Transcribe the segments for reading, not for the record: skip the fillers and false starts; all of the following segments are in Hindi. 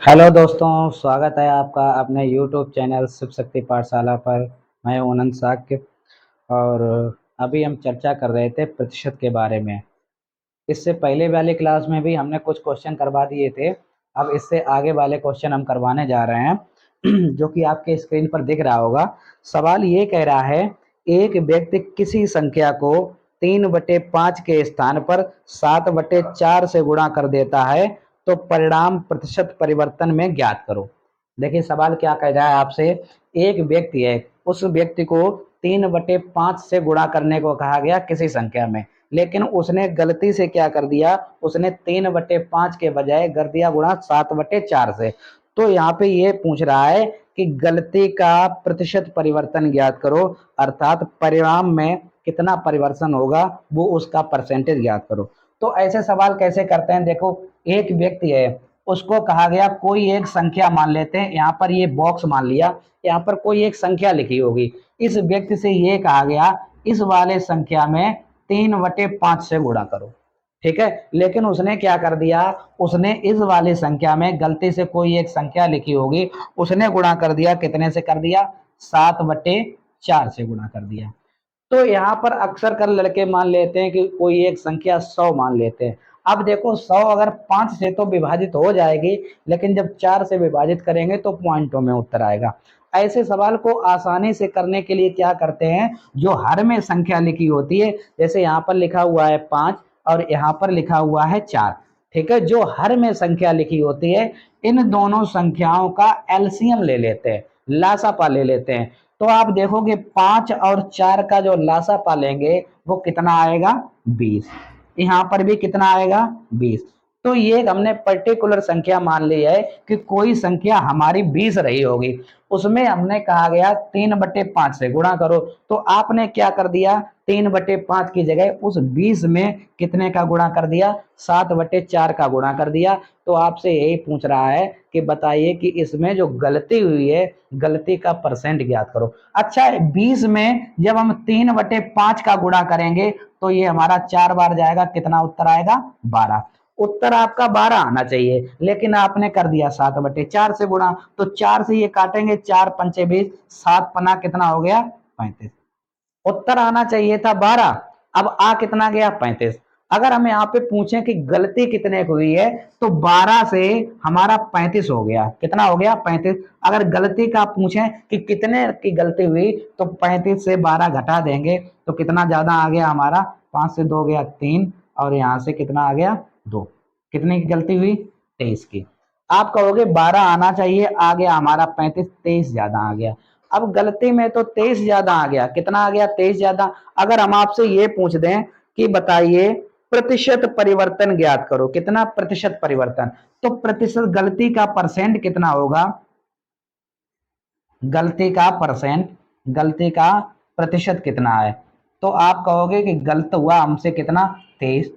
हेलो दोस्तों, स्वागत है आपका अपने यूट्यूब चैनल शिव शक्ति पाठशाला पर। मैं हूं अनंत शाक्य और अभी हम चर्चा कर रहे थे प्रतिशत के बारे में। इससे पहले वाले क्लास में भी हमने कुछ क्वेश्चन करवा दिए थे। अब इससे आगे वाले क्वेश्चन हम करवाने जा रहे हैं जो कि आपके स्क्रीन पर दिख रहा होगा। सवाल ये कह रहा है, एक व्यक्ति किसी संख्या को 3/5 के स्थान पर 7/4 से गुणा कर देता है तो परिणाम प्रतिशत परिवर्तन में ज्ञात करो। देखिए सवाल क्या कह रहा है आपसे। एक व्यक्ति है, उस व्यक्ति को 3/5 से गुणा करने को कहा गया किसी संख्या में, लेकिन उसने गलती से क्या कर दिया, उसने 3/5 के बजाय कर दिया गुणा 7/4 से। तो यहाँ पे ये पूछ रहा है कि गलती का प्रतिशत परिवर्तन ज्ञात करो, अर्थात परिणाम में कितना परिवर्तन होगा वो उसका परसेंटेज ज्ञात करो। तो ऐसे सवाल कैसे करते हैं, देखो एक व्यक्ति है, उसको कहा गया कोई एक संख्या मान लेते हैं, यहाँ पर ये बॉक्स मान लिया, यहाँ पर कोई एक संख्या लिखी होगी। इस व्यक्ति से ये कहा गया इस वाले संख्या में 3/5 से गुणा करो, ठीक है। लेकिन उसने क्या कर दिया, उसने इस वाली संख्या में गलती से कोई एक संख्या लिखी होगी, उसने गुणा कर दिया, कितने से कर दिया, 7/4 से गुणा कर दिया। तो यहाँ पर अक्सर कर लड़के मान लेते हैं कि कोई एक संख्या 100 मान लेते हैं। अब देखो 100 अगर 5 से तो विभाजित हो जाएगी, लेकिन जब 4 से विभाजित करेंगे तो पॉइंटों में उत्तर आएगा। ऐसे सवाल को आसानी से करने के लिए क्या करते हैं, जो हर में संख्या लिखी होती है, जैसे यहाँ पर लिखा हुआ है 5 और यहाँ पर लिखा हुआ है 4, ठीक है। जो हर में संख्या लिखी होती है, इन दोनों संख्याओं का एलसीएम ले लेते हैं, लासापा ले लेते हैं। तो आप देखोगे 5 और 4 का जो लासापा लेंगे वो कितना आएगा, 20। यहाँ पर भी कितना आएगा, 20। तो ये हमने पर्टिकुलर संख्या मान ली है कि कोई संख्या हमारी 20 रही होगी, उसमें हमने कहा गया 3/5 से गुणा करो। तो आपने क्या कर दिया, 3/5 की जगह उस 20 में कितने का गुणा कर दिया, 7/4 का गुणा कर दिया। तो आपसे यही पूछ रहा है कि बताइए कि इसमें जो गलती हुई है, गलती का परसेंट ज्ञात करो। अच्छा, 20 में जब हम 3/5 का गुणा करेंगे तो ये हमारा 4 बार जाएगा, कितना उत्तर आएगा, 12। उत्तर आपका 12 आना चाहिए, लेकिन आपने कर दिया 7/4 से गुणा। तो 4 से ये काटेंगे, 4 पंचे 20, 7 पना कितना हो गया, 35। उत्तर आना चाहिए था 12, अब आ कितना गया, 35। अगर हम यहाँ पे पूछें कि गलती कितने की हुई है, तो 12 से हमारा 35 हो गया, कितना हो गया, 35। अगर गलती का पूछें कि कितने की गलती हुई, तो 35 से 12 घटा देंगे तो कितना ज्यादा आ गया हमारा, 5 से 2 गया 3, और यहाँ से कितना आ गया, 2। कितने की गलती हुई, 23 की। आप कहोगे 12 आना चाहिए, आ गया हमारा 35, 23 ज्यादा आ गया। अब गलती में तो 23 ज्यादा आ गया, कितना आ गया, 23 ज्यादा। अगर हम आपसे ये पूछ दें कि बताइए प्रतिशत परिवर्तन ज्ञात करो, कितना प्रतिशत परिवर्तन, तो प्रतिशत गलती का परसेंट कितना होगा, गलती का परसेंट, गलती का प्रतिशत कितना है। तो आप कहोगे कि गलत हुआ हमसे कितना, 23।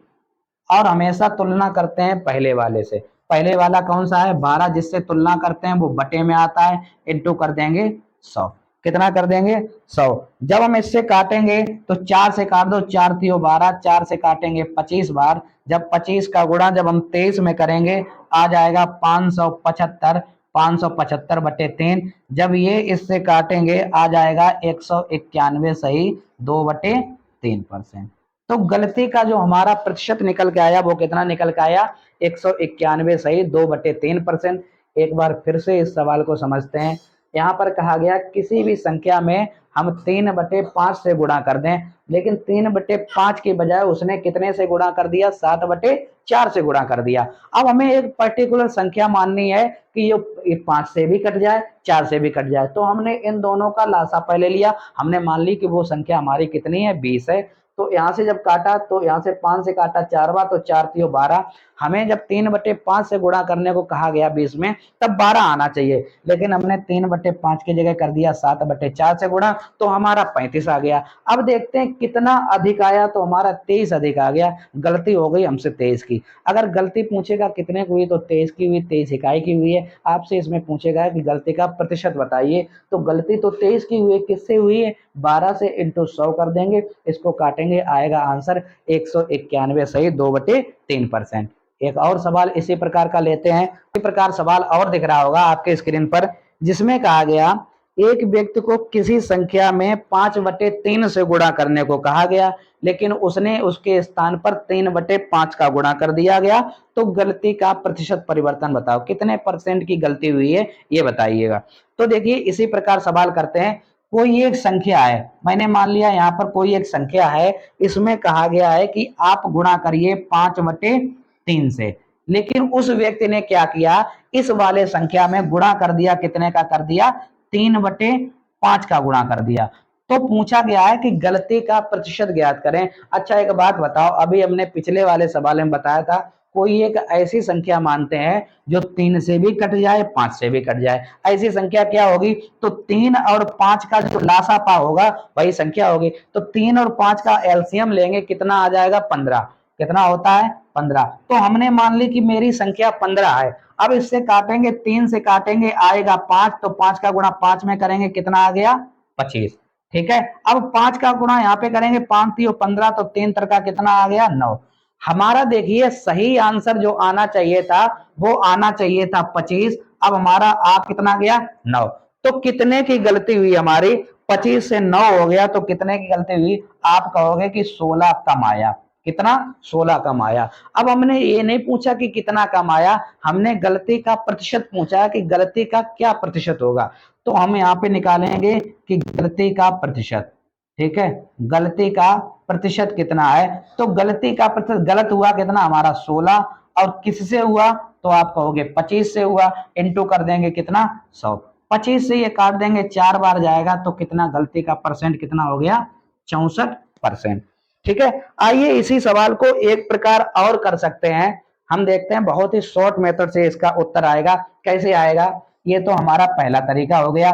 और हमेशा तुलना करते हैं पहले वाले से। पहले वाला कौन सा है, 12, जिससे तुलना करते हैं वो बटे में आता है, इंटू कर देंगे 100। कितना कर देंगे, 100। जब हम इससे काटेंगे तो 4 से काट दो, 4 तियो 12, 4 से काटेंगे 25 बार। जब 25 का गुणा जब हम 23 में करेंगे, आ जाएगा 575, 575/3। जब ये इससे काटेंगे आ जाएगा 191, सही 2/3%। तो गलती का जो हमारा प्रतिशत निकल के आया वो कितना निकल के आया, 191, सही 2/3%। एक बार फिर से इस सवाल को समझते हैं। यहाँ पर कहा गया किसी भी संख्या में हम 3/5 से गुणा कर दें, लेकिन 3/5 की बजाय उसने कितने से गुणा कर दिया, 7/4 से गुणा कर दिया। अब हमें एक पर्टिकुलर संख्या माननी है कि ये 5 से भी कट जाए, 4 से भी कट जाए। तो हमने इन दोनों का लासा पहले लिया, हमने मान ली कि वो संख्या हमारी कितनी है, 20 है। तो यहाँ से जब काटा तो यहाँ से 5 से काटा 4 बार, तो 4 तियो 12। हमें जब 3/5 से गुणा करने को कहा गया 20 में, तब 12 आना चाहिए, लेकिन हमने 3/5 की जगह कर दिया 7/4 से गुणा, तो हमारा 35 आ गया। अब देखते हैं कितना अधिक आया, तो हमारा 23 अधिक आ गया। गलती हो गई हमसे 23 की। अगर गलती पूछेगा कितने की हुई, तो 23 की हुई, 23 इकाई की हुई है। आपसे इसमें पूछेगा कि गलती का प्रतिशत बताइए, तो गलती तो 23 की हुई है, किससे हुई है, 12 से इंटू 100 कर देंगे, इसको काटेंगे, आएगा आंसर 191, सही 2/3%। एक और सवाल इसी प्रकार का लेते हैं। इसी प्रकार सवाल और दिख रहा होगा आपके स्क्रीन पर, जिसमें कहा गया एक व्यक्ति को किसी संख्या में 5/3 से गुणा करने को कहा गया, लेकिन उसने उसके स्थान पर 3/5 का गुणा कर दिया गया, तो गलती का प्रतिशत परिवर्तन बताओ, कितने परसेंट की गलती हुई है ये बताइएगा। तो देखिए इसी प्रकार सवाल करते हैं, कोई एक संख्या है, मैंने मान लिया यहाँ पर कोई एक संख्या है, इसमें कहा गया है कि आप गुणा करिए 5/3 से, लेकिन उस व्यक्ति ने क्या किया, इस वाले संख्या में गुणा कर दिया, कितने का कर दिया, 3/5 का गुणा कर दिया। तो पूछा गया है कि गलती का प्रतिशत ज्ञात करें। अच्छा एक बात बताओ, अभी हमने पिछले वाले सवाल में बताया था कोई एक ऐसी संख्या मानते हैं जो 3 से भी कट जाए 5 से भी कट जाए, ऐसी संख्या क्या होगी, तो 3 और 5 का जो लासापा होगा वही संख्या होगी। तो 3 और 5 का एलसीएम लेंगे, कितना आ जाएगा, 15। कितना होता है, 15। तो हमने मान ली कि मेरी संख्या 15 है। अब इससे काटेंगे, 3 से काटेंगे आएगा 5, तो 5 का गुणा 5 में करेंगे, कितना आ गया, 25। ठीक है, अब 5 का गुणा यहाँ पे करेंगे, 5 3 15, तो 3 का कितना आ गया, 9। हमारा देखिए सही आंसर जो आना चाहिए था वो आना चाहिए था 25, अब हमारा आ कितना गया, 9। तो कितने की गलती हुई हमारी, 25 से 9 हो गया, तो कितने की गलती हुई, आप कहोगे कि 16 कम आया। कितना, 16 कम आया। अब हमने ये नहीं पूछा कि कितना कम आया, हमने गलती का प्रतिशत पूछा कि गलती का क्या प्रतिशत होगा। तो हम यहाँ पे निकालेंगे कि गलती का प्रतिशत, ठीक है, गलती का प्रतिशत कितना है, तो गलती का प्रतिशत गलत हुआ कितना हमारा 16, और किससे हुआ, तो आप कहोगे 25 से हुआ, इंटू कर देंगे कितना, 100। 25 से ये काट देंगे, 4 बार जाएगा, तो कितना गलती का परसेंट कितना हो गया, 64%। ठीक है, आइए इसी सवाल को एक प्रकार और कर सकते हैं, हम देखते हैं बहुत ही शॉर्ट मेथड से इसका उत्तर आएगा। कैसे आएगा, ये तो हमारा पहला तरीका हो गया।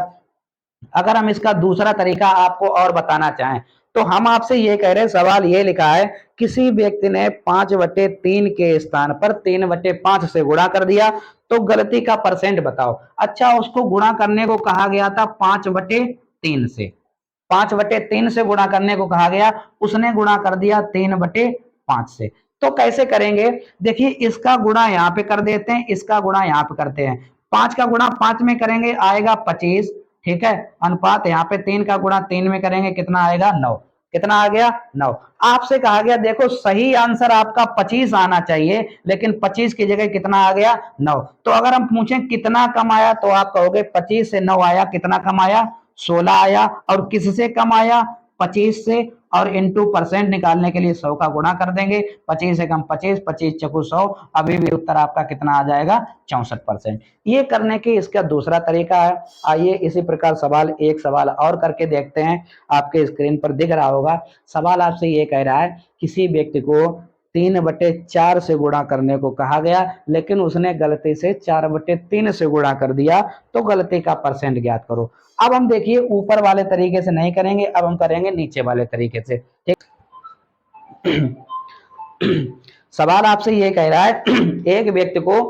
अगर हम इसका दूसरा तरीका आपको और बताना चाहें, तो हम आपसे ये कह रहे हैं, सवाल ये लिखा है, किसी व्यक्ति ने 5/3 के स्थान पर 3/5 से गुणा कर दिया, तो गलती का परसेंट बताओ। अच्छा, उसको गुणा करने को कहा गया था 5/3 से, 5/3 से गुणा करने को कहा गया, उसने गुणा कर दिया 3/5 से। तो कैसे करेंगे, देखिए इसका गुणा यहाँ पे कर देते हैं, इसका गुणा यहाँ पे करते हैं। 5 का गुणा 5 में करेंगे आएगा 25, ठीक है, अनुपात यहाँ पे 3 का गुणा 3 में करेंगे, कितना आएगा, 9। कितना आ गया, 9। आपसे कहा गया देखो सही आंसर आपका 25 आना चाहिए, लेकिन 25 की जगह कितना आ गया, 9। तो अगर हम पूछें कितना कम आया, तो आप कहोगे 25 से 9 आया, कितना कम आया, 16 आया। और किससे कम आया, 25 से, और इनटू परसेंट निकालने के लिए 100 का गुणा कर देंगे, 25 से कम 25, 25 चकु 100, अभी भी उत्तर आपका कितना आ जाएगा, 64%। ये करने के इसका दूसरा तरीका है। आइए इसी प्रकार सवाल एक सवाल और करके देखते हैं, आपके स्क्रीन पर दिख रहा होगा। सवाल आपसे ये कह रहा है, किसी व्यक्ति को 3/4 से गुणा करने को कहा गया, लेकिन उसने गलती से 4/3 से गुणा कर दिया, तो गलती का परसेंट ज्ञात करो। अब हम देखिए ऊपर वाले तरीके से नहीं करेंगे, अब हम करेंगे नीचे वाले तरीके से। ठीक, सवाल आपसे ये कह रहा है, एक व्यक्ति को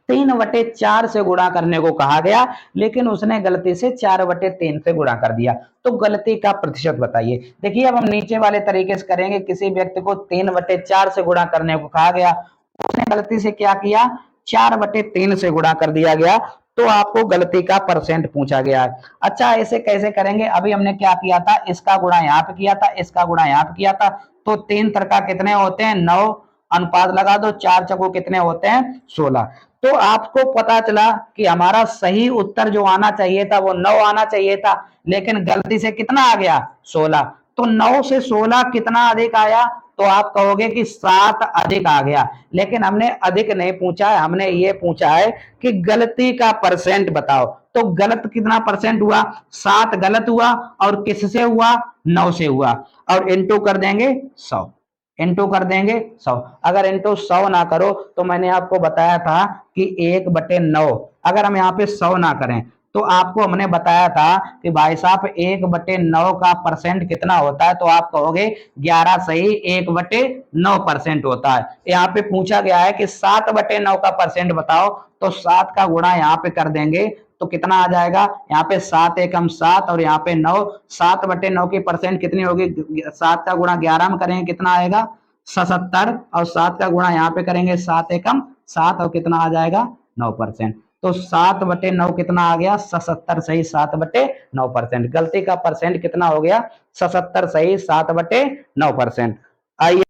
3/4 से गुणा करने को कहा गया, लेकिन उसने गलती से 4/3 से गुणा कर दिया, तो गलती का प्रतिशत बताइए। देखिए अब हम नीचे वाले तरीके से करेंगे, किसी व्यक्ति को 3/4 से गुणा करने को कहा गया, उसने गलती से क्या किया, 4/3 से गुणा कर दिया गया, तो आपको गलती का परसेंट पूछा गया है। अच्छा ऐसे कैसे करेंगे, अभी हमने क्या किया था, इसका गुणा यहाँ पे किया था, इसका गुणा यहाँ पे किया था, तो 3 तरका कितने होते हैं, 9, अनुपात लगा दो, 4 चको कितने होते हैं, 16। तो आपको पता चला कि हमारा सही उत्तर जो आना चाहिए था वो 9 आना चाहिए था, लेकिन गलती से कितना आ गया, 16। तो 9 से 16 कितना अधिक आया, तो आप कहोगे कि 7 अधिक आ गया, लेकिन हमने अधिक नहीं पूछा है, हमने ये पूछा है कि गलती का परसेंट बताओ। तो गलत कितना परसेंट हुआ, 7 गलत हुआ, और किससे हुआ, 9 से हुआ, और इंटू कर देंगे 100, इंटू कर देंगे 100। अगर इंटू 100 ना करो, तो मैंने आपको बताया था कि 1/9, अगर हम यहाँ पे 100 ना करें, तो आपको हमने बताया था कि भाई साहब 1/9 का परसेंट कितना होता है, तो आप कहोगे 11 सही 1/9% होता है। यहाँ पे पूछा गया है कि 7/9 का परसेंट बताओ, तो 7 का गुणा यहाँ पे कर देंगे, तो कितना आ जाएगा, यहाँ पे 7 एकम 7, और यहाँ पे 9, 7/9 की परसेंट कितनी होगी, 7 का गुणा 11 में करेंगे, कितना आएगा, 77 और 7 का गुणा यहाँ पे करेंगे, 7 एकम 7 और कितना आ जाएगा 9%। तो 7/9 कितना आ गया 77 सही 7/9%। गलती का परसेंट कितना हो गया 77 सही 7/9%। आइए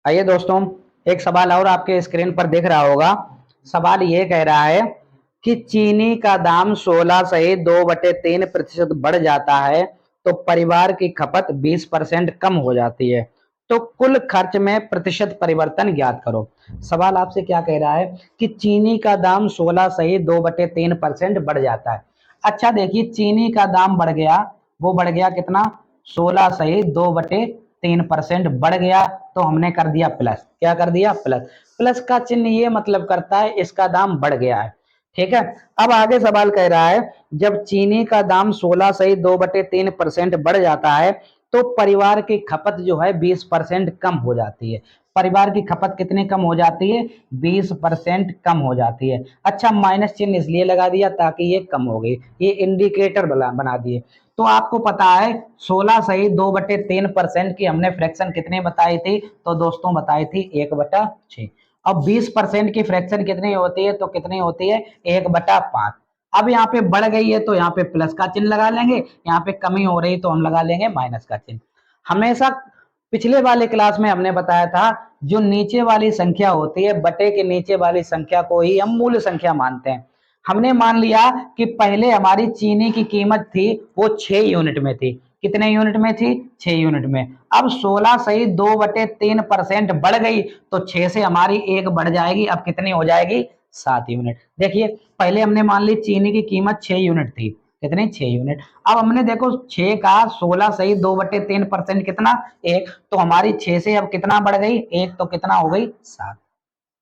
आइए दोस्तों, एक सवाल और आपके स्क्रीन पर दिख रहा होगा। सवाल ये कह रहा है कि चीनी का दाम 16 सही 2/3% बढ़ जाता है तो परिवार की खपत 20% कम हो जाती है, तो कुल खर्च में प्रतिशत परिवर्तन ज्ञात करो। सवाल आपसे क्या कह रहा है कि चीनी का दाम 16 सही 2/3% बढ़ जाता है। अच्छा देखिए, चीनी का दाम बढ़ गया, वो बढ़ गया कितना 16 सही 2/3% बढ़ गया, तो हमने कर दिया प्लस। क्या कर दिया प्लस। प्लस का चिन्ह ये मतलब करता है इसका दाम बढ़ गया है। ठीक है, अब आगे सवाल कह रहा है जब चीनी का दाम 16 सही 2/3% बढ़ जाता है तो परिवार की खपत जो है 20% कम हो जाती है। परिवार की खपत कितनी कम हो जाती है 20% कम हो जाती है। अच्छा, माइनस चिन्ह इसलिए लगा दिया ताकि ये कम हो गई, ये इंडिकेटर बना दिए। तो आपको पता है 16 सही 2/3% की हमने फ्रैक्शन कितनी बताई थी, तो दोस्तों बताई थी 1/6। अब 20% की फ्रैक्शन कितनी होती है, तो कितनी होती है 1/5। अब यहाँ पे बढ़ गई है तो यहाँ पे प्लस का चिन्ह लगा लेंगे, यहाँ पे कमी हो रही तो हम लगा लेंगे माइनस का चिन्ह। हमेशा पिछले वाले क्लास में हमने बताया था जो नीचे वाली संख्या होती है बटे के नीचे वाली संख्या को ही हम मूल संख्या मानते हैं। हमने मान लिया कि पहले हमारी चीनी की कीमत थी वो 6 यूनिट में थी। कितने यूनिट में थी 6 यूनिट में। अब 16 सही 2/3% बढ़ गई तो 6 से हमारी एक बढ़ जाएगी, अब कितनी हो जाएगी 7 यूनिट। देखिए पहले हमने मान ली चीनी की कीमत 6 यूनिट थी, कितनी 6 यूनिट। अब हमने देखो 6 का 16 सही 2/3% कितना 1, तो हमारी 6 से अब कितना बढ़ गई 1, तो कितना हो गई 7।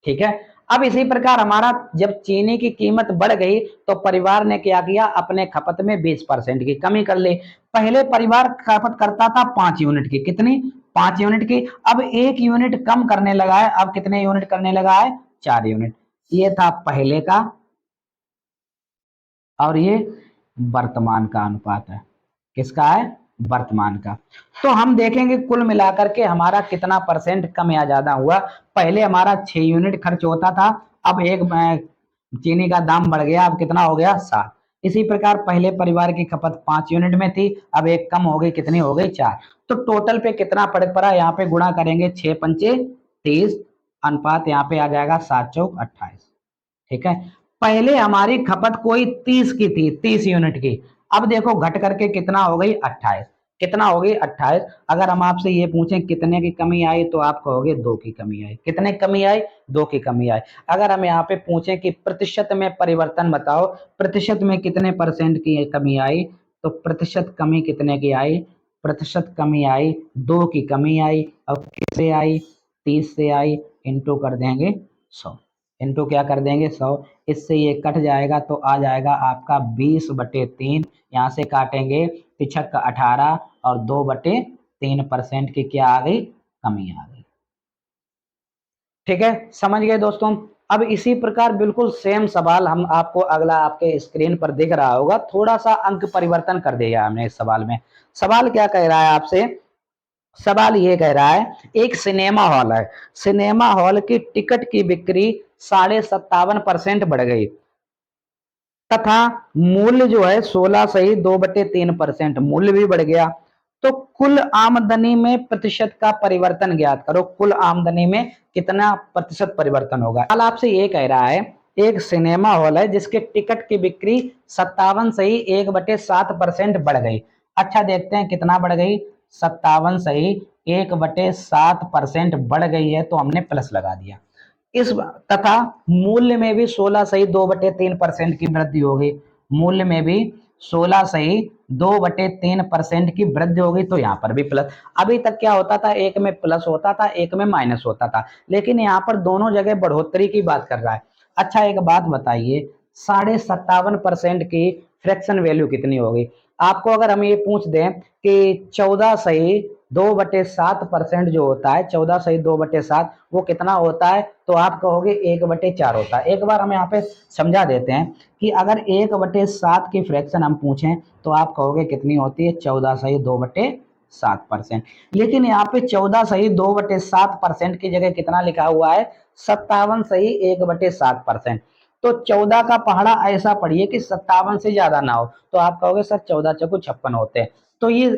ठीक है, अब इसी प्रकार हमारा जब चीनी की कीमत बढ़ गई तो परिवार ने क्या किया अपने खपत में 20% की कमी कर ली। पहले परिवार खपत करता था 5 यूनिट की, कितनी 5 यूनिट की। अब 1 यूनिट कम करने लगा है, अब कितने यूनिट करने लगा है 4 यूनिट। ये था पहले का और ये वर्तमान का अनुपात है। किसका है वर्तमान का। तो हम देखेंगे कुल मिलाकर के हमारा कितना परसेंट कम या ज्यादा हुआ। पहले हमारा 6 यूनिट खर्च होता था, अब एक चीनी का दाम बढ़ गया, अब कितना हो गया 7। इसी प्रकार पहले परिवार की खपत 5 यूनिट में थी, अब एक कम हो गई, कितनी हो गई 4। तो टोटल पे कितना पड़ पड़ा, यहाँ पे गुणा करेंगे 6 पंचे 30, अनुपात यहाँ पे आ जाएगा 7 चौक 28। ठीक है, पहले हमारी खपत कोई 30 की थी, 30 यूनिट की। अब देखो घट करके कितना हो गई 28। कितना हो गई 28। अगर हम आपसे ये पूछें कितने की कमी आई तो आप कहोगे 2 की कमी आई। कितने कमी आई 2 की कमी आई। अगर हम यहाँ पे पूछें कि प्रतिशत में परिवर्तन बताओ, प्रतिशत में कितने परसेंट की कमी आई, तो प्रतिशत कमी कितने की आई, प्रतिशत कमी आई 2 की कमी आई। और किससे आई 30 से आई, इंटू कर देंगे 100। इंटू क्या कर देंगे 100, इससे ये कट जाएगा तो आ जाएगा आपका 20/3। यहाँ से काटेंगे 18 और 2/3% की क्या आ गई कमी आ गई। ठीक है, समझ गए दोस्तों। अब इसी प्रकार बिल्कुल सेम सवाल हम आपको अगला आपके स्क्रीन पर दिख रहा होगा, थोड़ा सा अंक परिवर्तन कर दिया हमने इस सवाल में। सवाल क्या कह रहा है आपसे, सवाल ये कह रहा है एक सिनेमा हॉल है, सिनेमा हॉल की टिकट की बिक्री 57.5% बढ़ गई तथा मूल्य जो है 16 सही 2/3% मूल्य भी बढ़ गया, तो कुल आमदनी में प्रतिशत का परिवर्तन ज्ञात करो। कुल आमदनी में कितना प्रतिशत परिवर्तन होगा। हाल आपसे ये कह रहा है एक सिनेमा हॉल है जिसके टिकट की बिक्री 57 सही 1/7% बढ़ गई। अच्छा देखते हैं कितना बढ़ गई, 57 सही 1/7% बढ़ गई है, तो हमने प्लस लगा दिया। इस तथा मूल्य में भी 16 सही 2/3% की वृद्धि हो गई। मूल्य में भी 16 सही 2/3% की वृद्धि हो गई, तो यहाँ पर भी प्लस। अभी तक क्या होता था, एक में प्लस होता था एक में माइनस होता था, लेकिन यहाँ पर दोनों जगह बढ़ोतरी की बात कर रहा है। अच्छा एक बात बताइए, 57.5% की फ्रैक्शन वैल्यू कितनी होगी। आपको अगर हम ये पूछ दें कि 14 सही 2/7% जो होता है, 14 सही 2/7 वो कितना होता है, तो आप कहोगे 1/4 होता है। एक बार हम यहाँ पे समझा देते हैं कि अगर 1/7 की फ्रैक्शन हम पूछें तो आप कहोगे कितनी होती है 14 सही 2/7। 7%। लेकिन यहाँ पे 14 सही 2/7% की जगह कितना लिखा हुआ है, 57 सही 1/7%। तो 14 का पहाड़ा ऐसा पढ़िए कि 57 से ज्यादा ना हो, तो आप कहोगे सर 14 चौको 56 होते हैं। तो ये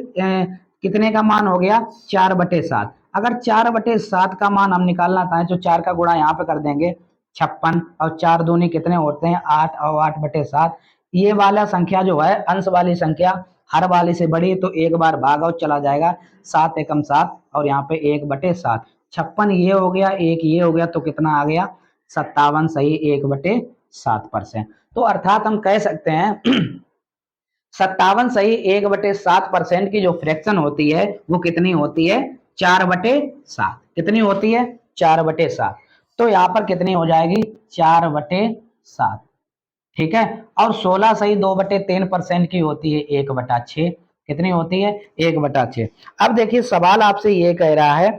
कितने का मान हो गया, 4/7। अगर 4/7 का मान हम निकालना चाहें तो 4 का गुणा यहाँ पे कर देंगे 56, और 4 दूनी कितने होते हैं 8, और 8/7। ये वाला संख्या जो है अंश वाली संख्या हर वाली से बड़ी, तो एक बार भाग और चला जाएगा, 7 एकम 7, और यहाँ पे 1/7। 56 ये हो गया, एक ये हो गया, तो कितना आ गया 57 सही 1/7%। तो अर्थात हम कह सकते हैं 57 सही 1/7% की जो फ्रैक्शन होती है वो कितनी होती है, 4/7। कितनी होती है, 4/7। तो यहाँ पर कितनी हो जाएगी, 4/7। ठीक है। और 16 सही 2/3% की होती है 1/6। कितनी होती है, 1/6। अब देखिए सवाल आपसे ये कह रहा है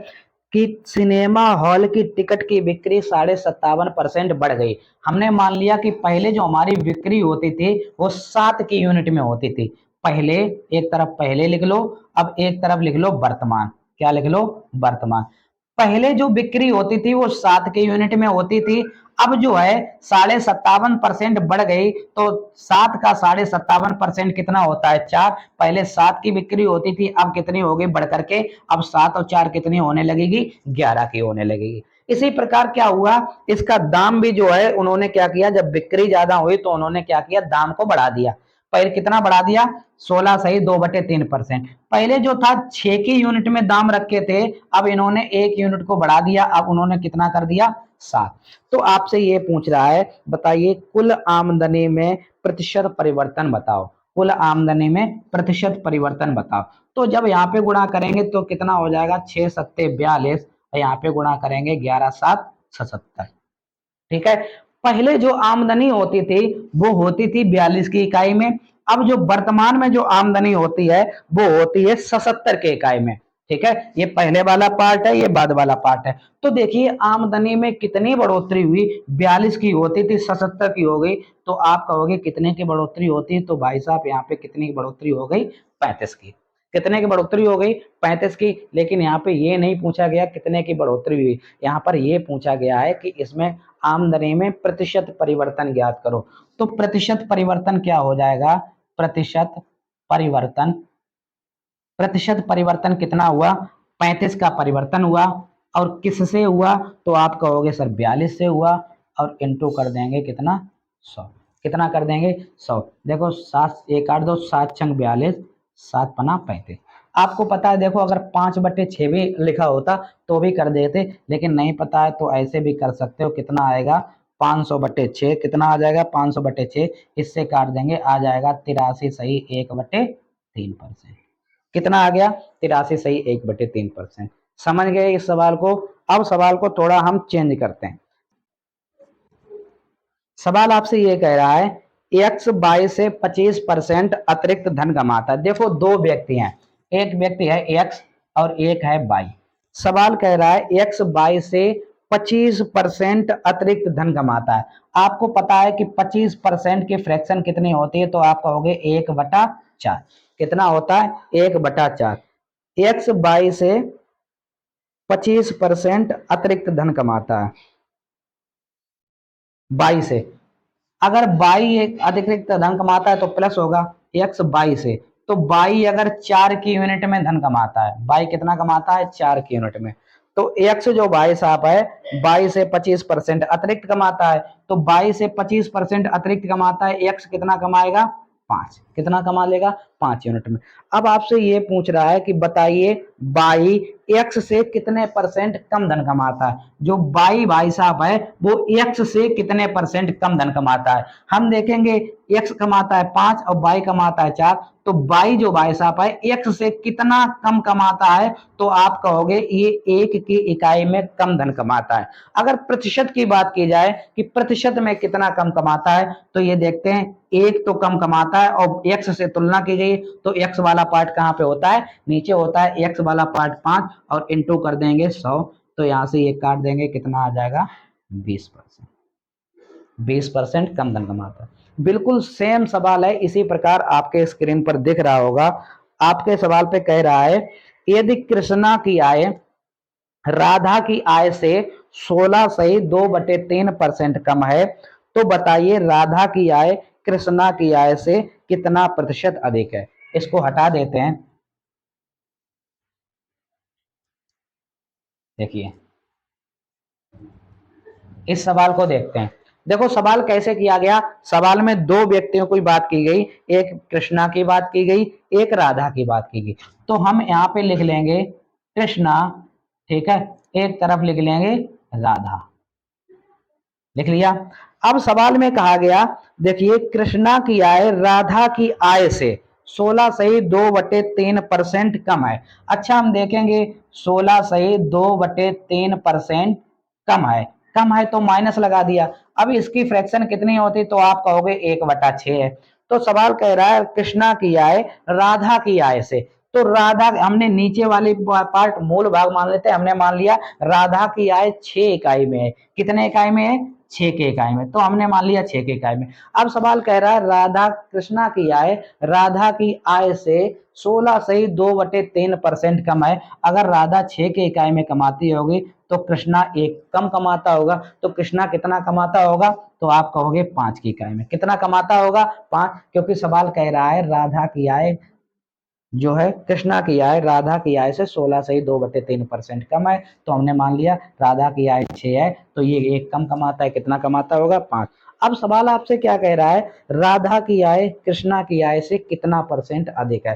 कि सिनेमा हॉल की टिकट की बिक्री 57.5% बढ़ गई। हमने मान लिया कि पहले जो हमारी बिक्री होती थी वो 7 की यूनिट में होती थी। पहले एक तरफ पहले लिख लो, अब एक तरफ लिख लो वर्तमान। क्या लिख लो, वर्तमान। पहले जो बिक्री होती थी वो 7 के यूनिट में होती थी। अब जो है 57.5% बढ़ गई, तो 7 का 57.5% कितना होता है, 4। पहले 7 की बिक्री होती थी, अब कितनी हो गई बढ़ करके, अब 7 और 4 कितनी होने लगेगी, 11 की होने लगेगी। इसी प्रकार क्या हुआ, इसका दाम भी जो है उन्होंने क्या किया, जब बिक्री ज्यादा हुई तो उन्होंने क्या किया, दाम को बढ़ा दिया। पहले कितना बढ़ा दिया, 16 सही 2/3%। पहले जो था 6 की यूनिट में दाम रखे थे, अब इन्होंने 1 यूनिट को बढ़ा दिया, अब उन्होंने कितना कर दिया, 7। तो आपसे ये पूछ रहा है, बताइए कुल आमदनी में प्रतिशत परिवर्तन बताओ। कुल आमदनी में प्रतिशत परिवर्तन बताओ। तो जब यहाँ पे गुणा करेंगे तो कितना हो जाएगा, 6 सत्ते 42, और यहाँ पे गुणा करेंगे 11 7 77। ठीक है। पहले जो आमदनी होती थी वो होती थी 42 की इकाई में। अब जो वर्तमान में जो आमदनी होती है वो होती है 77 के इकाई में। ठीक है, ये पहले वाला पार्ट है, ये बाद वाला पार्ट है। तो देखिए आमदनी में कितनी बढ़ोतरी हुई, 42 की होती थी 77 की हो गई। तो आप कहोगे कितने की बढ़ोतरी होती है, तो भाई साहब यहाँ पे कितनी की बढ़ोतरी हो गई, 35 की। कितने की बढ़ोतरी हो गई, 35 की। लेकिन यहाँ पे ये नहीं पूछा गया कितने की बढ़ोतरी हुई, यहाँ पर ये पूछा गया है कि इसमें आमदनी में प्रतिशत परिवर्तन ज्ञात करो। तो प्रतिशत परिवर्तन क्या हो जाएगा, प्रतिशत परिवर्तन, प्रतिशत परिवर्तन कितना हुआ, 35 का परिवर्तन हुआ, और किससे हुआ, तो आप कहोगे सर 42 से हुआ, और इंटू कर देंगे कितना, 100। कितना कर देंगे, 100। देखो 7 1 8 2 7 छंग 42, 7 पना 35। आपको पता है, देखो अगर 5/6 भी लिखा होता तो भी कर देते, लेकिन नहीं पता है तो ऐसे भी कर सकते हो। कितना आएगा, 500/6। कितना आ जाएगा, 500/6। इससे काट देंगे, आ जाएगा 83 सही 1/3%। कितना आ गया, 83 सही 1/3%। समझ गए इस सवाल को। अब सवाल को थोड़ा हम चेंज करते हैं। सवाल आपसे ये कह रहा है, एक्स बाई से 25% अतिरिक्त धन कमाता है। देखो दो व्यक्ति हैं, एक व्यक्ति है एक्स और एक है बाई। सवाल कह रहा है एक्स बाई से 25% अतिरिक्त धन कमाता है। आपको पता है कि 25% की फ्रैक्शन कितनी होती है, तो आप कहोगे 1/4। कितना होता है, 1/4। एक्स बाई से 25% अतिरिक्त धन कमाता है, बाई से। अगर बाई एक अतिरिक्त धन कमाता है तो प्लस होगा, एक्स बाई से। तो बाई अगर 4 की यूनिट में धन कमाता है, बाई कितना कमाता है, 4 की यूनिट में, तो एक्स जो भाई साहब है बाई से 25% अतिरिक्त कमाता है। तो बाई से 25% अतिरिक्त कमाता है, एक्स कितना कमाएगा, 5। कितना कमा लेगा, 5 यूनिट में। अब आपसे ये पूछ रहा है कि बताइए बाई एक्स से कितने परसेंट कम धन कमाता है। जो बाई भाई साहब है वो एक्स से कितने परसेंट कम धन कमाता है। हम देखेंगे एक्स कमाता है 5 और बाई कमाता है 4, तो बाई जो भाई साहब है एक्स से कितना कम कमाता है, तो आप कहोगे ये 1 की इकाई में कम धन कमाता है। अगर प्रतिशत की बात की जाए कि प्रतिशत में कितना कम कमाता है, तो ये देखते हैं 1 तो कम कमाता है, और एक्स से तुलना की गई तो एक्स वाला पार्ट कहाँ पे होता है, नीचे होता है। एक्स वाला पार्ट 5, और इंटू कर देंगे 100, तो यहां से ये काट देंगे, कितना आ जाएगा, 20%। 20% कम धन कमाता है। बिल्कुल सेम सवाल है, इसी प्रकार आपके स्क्रीन पर दिख रहा होगा। आपके सवाल पे कह रहा है यदि कृष्णा की आय राधा की आय से 16 से 2/3% कम है तो बताइए राधा की आय कृष्णा की आय से कितना प्रतिशत अधिक है। इसको हटा देते हैं। देखिए इस सवाल को देखते हैं। देखो सवाल कैसे किया गया। सवाल में दो व्यक्तियों की बात की गई, एक कृष्णा की बात की गई, एक राधा की बात की गई। तो हम यहाँ पे लिख लेंगे कृष्णा, ठीक है, एक तरफ लिख लेंगे राधा, लिख लिया। अब सवाल में कहा गया देखिए कृष्णा की आय राधा की आय से 16 से 2/3% कम है। अच्छा हम देखेंगे 16 से 2/3% कम है। कम है तो माइनस लगा दिया। अब इसकी फ्रैक्शन कितनी होती तो आप कहोगे 1/6 है। तो सवाल कह रहा है कृष्णा की आय राधा की आय से, तो राधा हमने नीचे वाली पार्ट मूल भाग मान लेते हैं। हमने मान लिया राधा की आय 6 इकाई में है। कितने इकाई में है? 6 के इकाई में। तो हमने मान लिया 6 के इकाई में। अब सवाल कह रहा है राधा कृष्णा की आय राधा की आय से 16 से 2/3% कम है। अगर राधा 6 के इकाई में कमाती होगी तो कृष्णा एक कम कमाता होगा। तो कृष्णा कितना कमाता होगा? तो आप कहोगे 5 की इकाई में। कितना कमाता होगा? 5, क्योंकि सवाल कह रहा है राधा की आय जो है कृष्णा की आय राधा की आय से 16 से 2/3% कम है। तो हमने मान लिया राधा की आय 6 है तो ये एक कम कमाता है। कितना कमाता होगा? 5। अब सवाल आपसे क्या कह रहा है? राधा की आय कृष्णा की आय से कितना परसेंट अधिक है।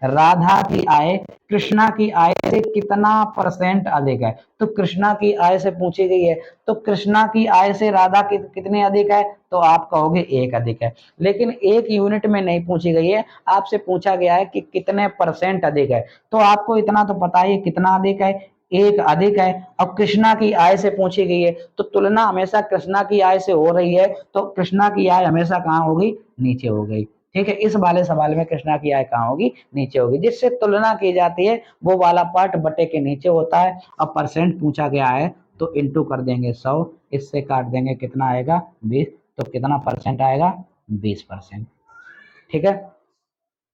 राधा की आय कृष्णा की आय से कितना परसेंट अधिक है। तो कृष्णा की आय से पूछी गई है, तो कृष्णा की आय से राधा कितनी अधिक है? तो आप कहोगे 1 अधिक है। लेकिन एक यूनिट में नहीं पूछी गई है, आपसे पूछा गया है कि कितने परसेंट अधिक है। तो आपको इतना तो पता ही कितना अधिक है, 1 अधिक है। अब कृष्णा की आय से पूछी गई है तो तुलना हमेशा कृष्णा की आय से हो रही है, तो कृष्णा की आय हमेशा कहाँ होगी? नीचे हो गई। ठीक है, इस वाले सवाल में कृष्णा की आय कहाँ होगी? नीचे होगी। जिससे तुलना की जाती है वो वाला पार्ट बटे के नीचे होता है। अब परसेंट पूछा गया है तो इंटू कर देंगे 100, इससे काट देंगे कितना आएगा? 20। तो कितना परसेंट आएगा? 20%। ठीक है,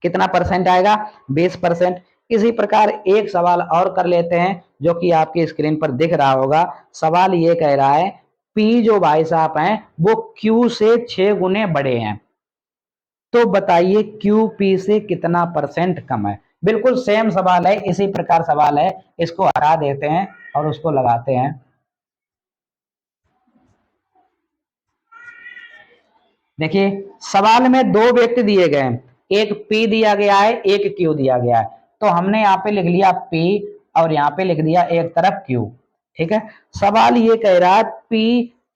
कितना परसेंट आएगा? 20%। इसी प्रकार एक सवाल और कर लेते हैं जो कि आपकी स्क्रीन पर दिख रहा होगा। सवाल ये कह रहा है पी जो भाई साहब हैं वो क्यू से 6 गुने बड़े हैं, तो बताइए क्यू पी से कितना परसेंट कम है। बिल्कुल सेम सवाल है, इसी प्रकार सवाल है। इसको हटा देते हैं और उसको लगाते हैं। देखिए सवाल में दो व्यक्ति दिए गए हैं, एक P दिया गया है, एक Q दिया गया है। तो हमने यहाँ पे लिख लिया P और यहाँ पे लिख दिया एक तरफ Q। ठीक है, सवाल ये कह रहा है P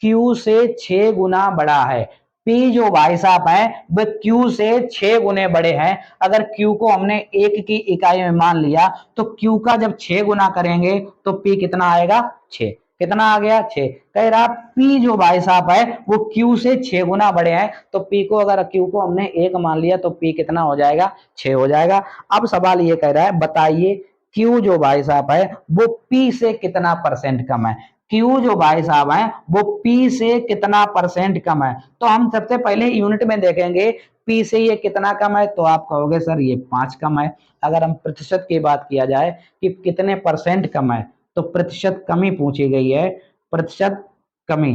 Q से 6 गुना बड़ा है। P जो भाई साहब है वह Q से 6 गुने बड़े हैं। अगर Q को हमने 1 की इकाई में मान लिया तो Q का जब 6 गुना करेंगे तो P कितना आएगा? 6। कितना आ गया? 6। कह रहा P जो भाई साहब है वो Q से 6 गुना बड़े हैं। तो P को अगर Q को हमने 1 मान लिया तो P कितना हो जाएगा? 6 हो जाएगा। अब सवाल ये कह रहा है बताइए Q जो भाई साहब है वो P से कितना परसेंट कम है। Q जो भाई साहब है वो P से कितना परसेंट कम है। तो हम सबसे पहले यूनिट में देखेंगे P से ये कितना कम है, तो आप कहोगे सर ये 5 कम है। अगर हम प्रतिशत की बात किया जाए कि कितने परसेंट कम है तो प्रतिशत कमी पूछी गई है। प्रतिशत कमी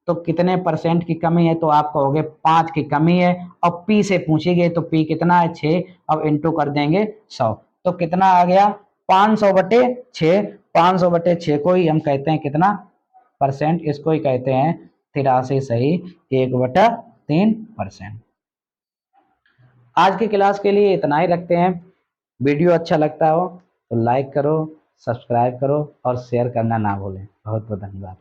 तो कितने परसेंट की कमी है, तो आप कहोगे 5 की कमी है। और पी से पूछी गई तो पी कितना है? 6। अब इंटू कर देंगे 100, तो कितना आ गया? 500/6। 500/6 को ही हम कहते हैं कितना परसेंट? इसको ही कहते हैं 83 सही 1/3%। आज की क्लास के लिए इतना ही रखते हैं। वीडियो अच्छा लगता हो तो लाइक करो, सब्सक्राइब करो और शेयर करना ना भूलें। बहुत बहुत धन्यवाद।